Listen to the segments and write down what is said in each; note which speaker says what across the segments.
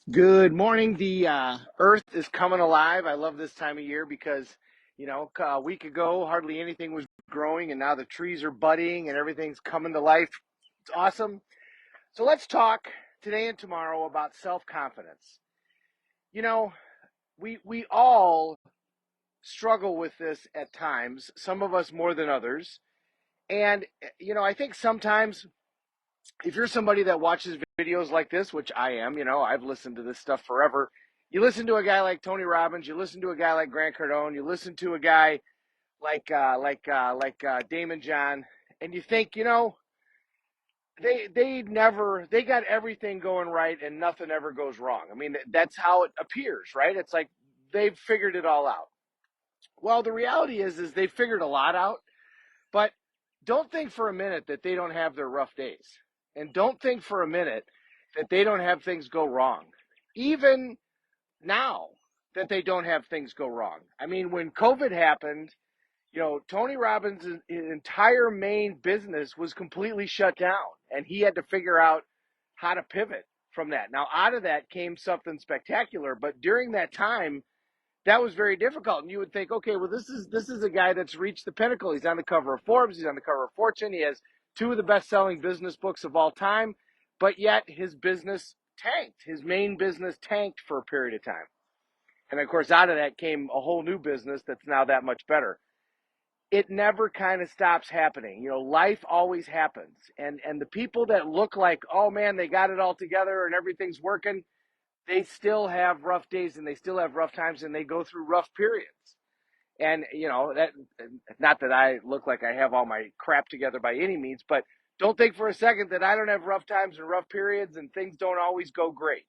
Speaker 1: Good morning. The earth is coming alive. I love this time of year because, a week ago, hardly anything was growing, and now the trees are budding and everything's coming to life. It's awesome. So let's talk today and tomorrow about self-confidence. You know, we all struggle with this at times, some of us more than others. And, I think sometimes if you're somebody that watches videos like this, which I am, I've listened to this stuff forever. You listen to a guy like Tony Robbins, you listen to a guy like Grant Cardone, you listen to a guy like Damon John, and you think, they got everything going right and nothing ever goes wrong. I mean, that's how it appears, right? It's like they've figured it all out. Well, the reality is they've figured a lot out, but don't think for a minute that they don't have their rough days. And don't think for a minute that they don't have things go wrong. Even now that they don't have things go wrong. I mean, when COVID happened, Tony Robbins' entire main business was completely shut down, and he had to figure out how to pivot from that. Now, out of that came something spectacular, but during that time, that was very difficult. And you would think, okay, well, this is a guy that's reached the pinnacle. He's on the cover of Forbes. He's on the cover of Fortune. He has two of the best-selling business books of all time, but yet his business tanked. His main business tanked for a period of time. And of course, out of that came a whole new business that's now that much better. It never kind of stops happening. Life always happens. And the people that look like, oh man, they got it all together and everything's working, they still have rough days and they still have rough times and they go through rough periods. And that, not that I look like I have all my crap together by any means, but don't think for a second that I don't have rough times and rough periods and things don't always go great.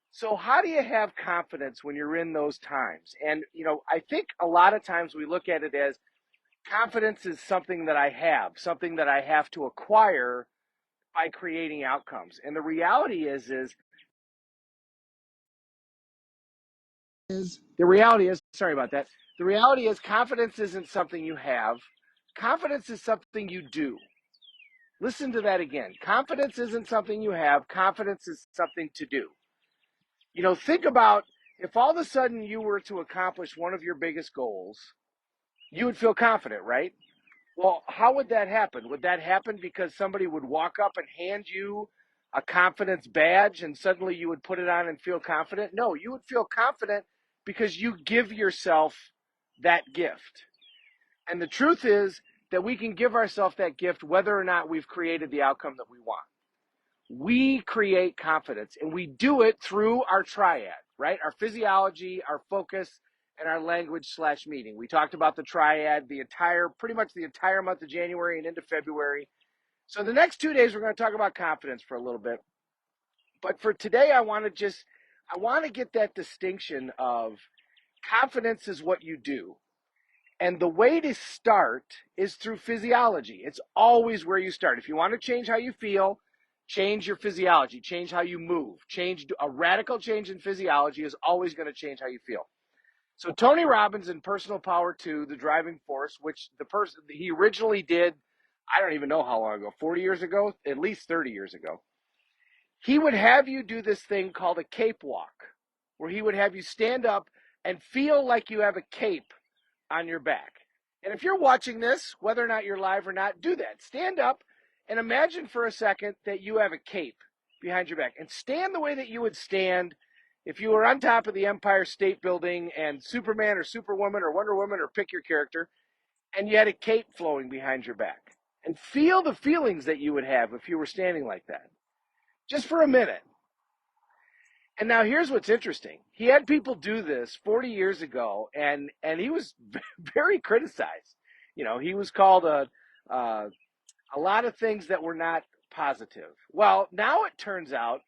Speaker 1: So how do you have confidence when you're in those times? And I think a lot of times we look at it as confidence is something that I have, something that I have to acquire by creating outcomes. And the reality the reality is, sorry about that. The reality is confidence isn't something you have. Confidence is something you do. Listen to that again. Confidence isn't something you have. Confidence is something to do. Think about if all of a sudden you were to accomplish one of your biggest goals, you would feel confident, right? Well, how would that happen? Would that happen because somebody would walk up and hand you a confidence badge and suddenly you would put it on and feel confident? No, you would feel confident because you give yourself that gift. And the truth is that we can give ourselves that gift whether or not we've created the outcome that we want. We create confidence and we do it through our triad, right? Our physiology, our focus, and our language/meaning. We talked about the triad pretty much the entire month of January and into February. So the next 2 days, we're going to talk about confidence for a little bit. But for today, I want to get that distinction of confidence is what you do. And the way to start is through physiology. It's always where you start. If you want to change how you feel, change your physiology, change how you move. A radical change in physiology is always going to change how you feel. So Tony Robbins in Personal Power 2, The Driving Force, which he originally did, I don't even know how long ago, 40 years ago, at least 30 years ago. He would have you do this thing called a cape walk, where he would have you stand up and feel like you have a cape on your back. And if you're watching this, whether or not you're live or not, do that. Stand up and imagine for a second that you have a cape behind your back. And stand the way that you would stand if you were on top of the Empire State Building and Superman or Superwoman or Wonder Woman or pick your character, and you had a cape flowing behind your back. And feel the feelings that you would have if you were standing like that. Just for a minute. And now here's what's interesting. He had people do this 40 years ago, and he was very criticized. He was called a lot of things that were not positive. Well, now it turns out,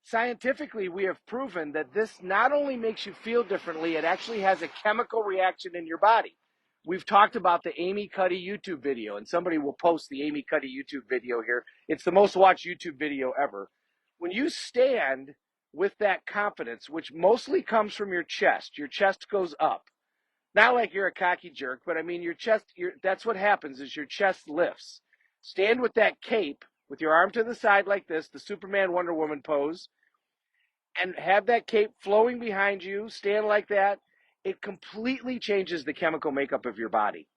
Speaker 1: scientifically, we have proven that this not only makes you feel differently, it actually has a chemical reaction in your body. We've talked about the Amy Cuddy YouTube video, and somebody will post the Amy Cuddy YouTube video here. It's the most watched YouTube video ever. When you stand with that confidence, which mostly comes from your chest goes up. Not like you're a cocky jerk, but I mean that's what happens is your chest lifts. Stand with that cape, with your arm to the side like this, the Superman Wonder Woman pose, and have that cape flowing behind you, stand like that, it completely changes the chemical makeup of your body.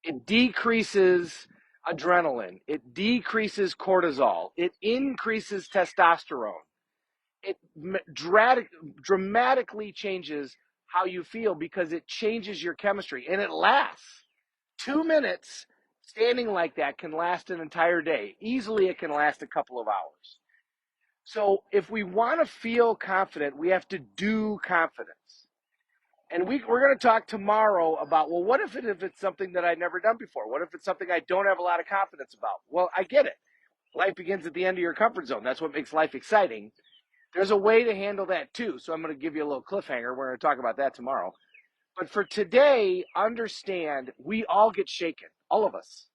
Speaker 1: It decreases adrenaline. It decreases cortisol. It increases testosterone. It dramatically changes how you feel because it changes your chemistry, and it lasts. 2 minutes standing like that can last an entire day. Easily, it can last a couple of hours. So if we want to feel confident, we have to do confidence. And we're going to talk tomorrow about, well, what if it's something that I've never done before? What if it's something I don't have a lot of confidence about? Well, I get it. Life begins at the end of your comfort zone. That's what makes life exciting. There's a way to handle that too. So I'm going to give you a little cliffhanger. We're going to talk about that tomorrow. But for today, understand we all get shaken. All of us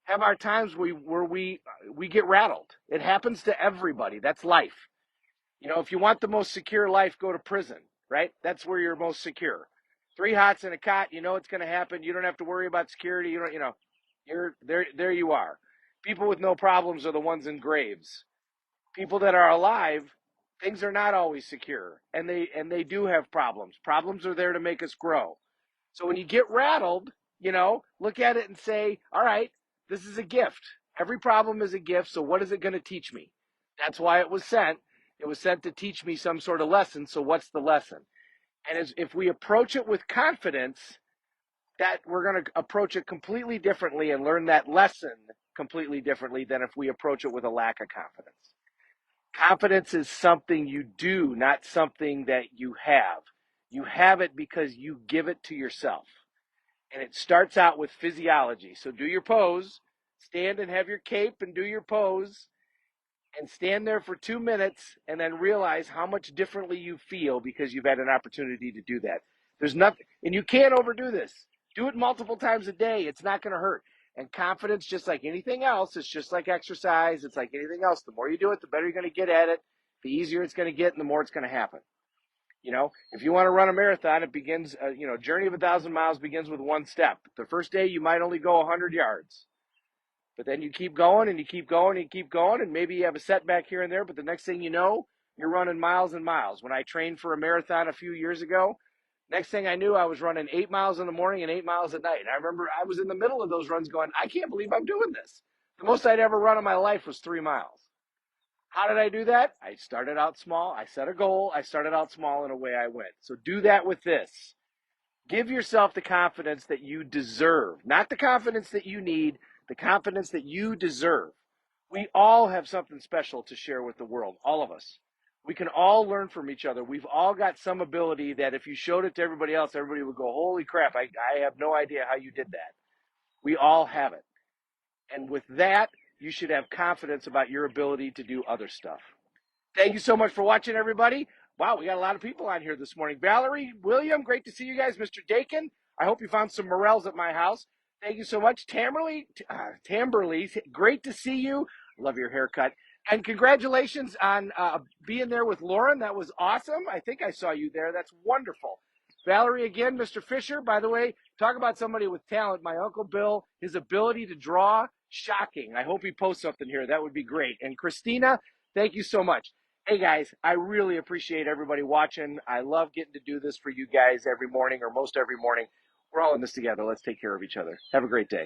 Speaker 1: have our times where we get rattled. It happens to everybody. That's life. You know, if you want the most secure life, go to prison, right? That's where you're most secure. 3 hots and a cot, you know it's going to happen. You don't have to worry about security. You're there you are. People with no problems are the ones in graves. People that are alive, things are not always secure, and they do have problems. Problems are there to make us grow. So when you get rattled, look at it and say, all right, this is a gift. Every problem is a gift, so what is it going to teach me? That's why it was sent. It was sent to teach me some sort of lesson, so what's the lesson? And if we approach it with confidence, that we're going to approach it completely differently and learn that lesson completely differently than if we approach it with a lack of confidence. Confidence is something you do, not something that you have. You have it because you give it to yourself. And it starts out with physiology. So do your pose, stand and have your cape and do your pose, and stand there for 2 minutes and then realize how much differently you feel because you've had an opportunity to do that. There's nothing, and you can't overdo this. Do it multiple times a day. It's not going to hurt. And confidence, just like anything else, it's just like exercise. It's like anything else. The more you do it, the better you're going to get at it. The easier it's going to get, and the more it's going to happen. If you want to run a marathon, it begins, journey of 1,000 miles begins with one step. The first day, you might only go 100 yards. But then you keep going and you keep going and you keep going, and maybe you have a setback here and there, but the next thing you know, you're running miles and miles. When I trained for a marathon a few years ago, next thing I knew, I was running 8 miles in the morning and 8 miles at night. And I remember I was in the middle of those runs going, I can't believe I'm doing this. The most I'd ever run in my life was 3 miles. How did I do that? I started out small. I set a goal. I started out small, and away I went. So do that with this. Give yourself the confidence that you deserve, not the confidence that you need, the confidence that you deserve. We all have something special to share with the world, all of us. We can all learn from each other. We've all got some ability that if you showed it to everybody else, everybody would go, holy crap, I have no idea how you did that. We all have it. And with that, you should have confidence about your ability to do other stuff. Thank you so much for watching, everybody. Wow, we got a lot of people on here this morning. Valerie, William, great to see you guys. Mr. Dakin, I hope you found some morels at my house. Thank you so much. Tamberly, great to see you. Love your haircut. And congratulations on being there with Lauren. That was awesome. I think I saw you there. That's wonderful. Valerie again, Mr. Fisher, by the way, talk about somebody with talent. My Uncle Bill, his ability to draw, shocking. I hope he posts something here. That would be great. And Christina, thank you so much. Hey guys, I really appreciate everybody watching. I love getting to do this for you guys every morning or most every morning. We're all in this together. Let's take care of each other. Have a great day.